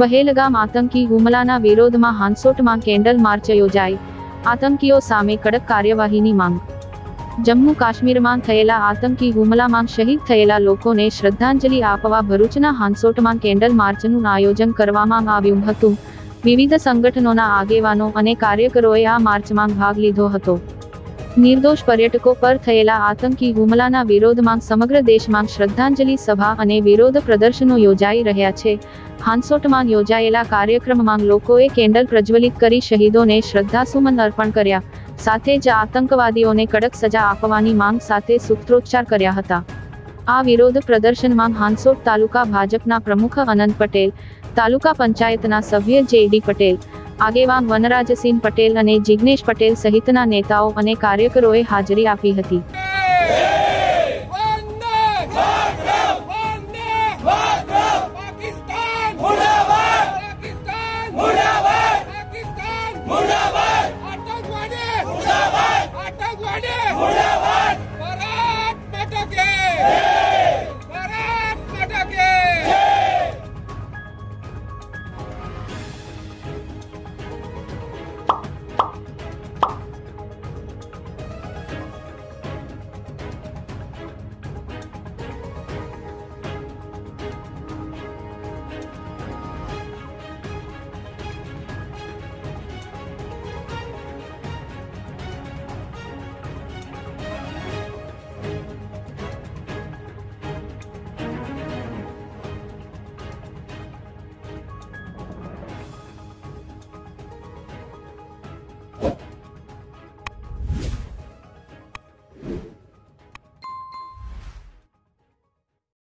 પહેલગામ આતંકી હુમલાના વિરોધમાં હાંસોટમાં કેન્ડલ માર્ચ યોજાઈ. આતંકીઓ સામે કડક કાર્યવાહીની માંગ. જમ્મુ કાશ્મીરમાં થયેલા આતંકી હુમલામાં શહીદ થયેલા લોકોને શ્રદ્ધાંજલિ આપવા ભરૂચના હાંસોટમાં કેન્ડલ માર્ચનું આયોજન કરવામાં આવ્યું હતું. વિવિધ સંગઠનોના આગેવાનો અને કાર્યકરોએ આ માર્ચમાં ભાગ લીધો હતો. નિર્દોષ પર્યટકો પર થયેલા આતંકી હુમલાના વિરોધમાં સમગ્ર દેશમાં શ્રદ્ધાંજલિ સભા અને વિરોધ પ્રદર્શનો યોજાઈ રહ્યા છે. હાંસોટમાં યોજાયેલા કાર્યક્રમમાં લોકોએ કેન્ડલ પ્રજ્વલિત કરી શહીદોને શ્રદ્ધાસુમન અર્પણ કર્યા. સાથે જ આતંકવાદીઓને કડક સજા આપવાની માંગ સાથે સૂત્રોચ્ચાર કર્યા હતા. આ વિરોધ પ્રદર્શનમાં હાંસોટ તાલુકા ભાજપના પ્રમુખ અનંત પટેલ, તાલુકા પંચાયતના સભ્ય જે.ડી. પટેલ, આગેવાન વનરાજસિંહ પટેલ અને જિગ્નેશ પટેલ સહિતના નેતાઓ અને કાર્યકરોએ હાજરી આપી હતી. मुर्दाबाद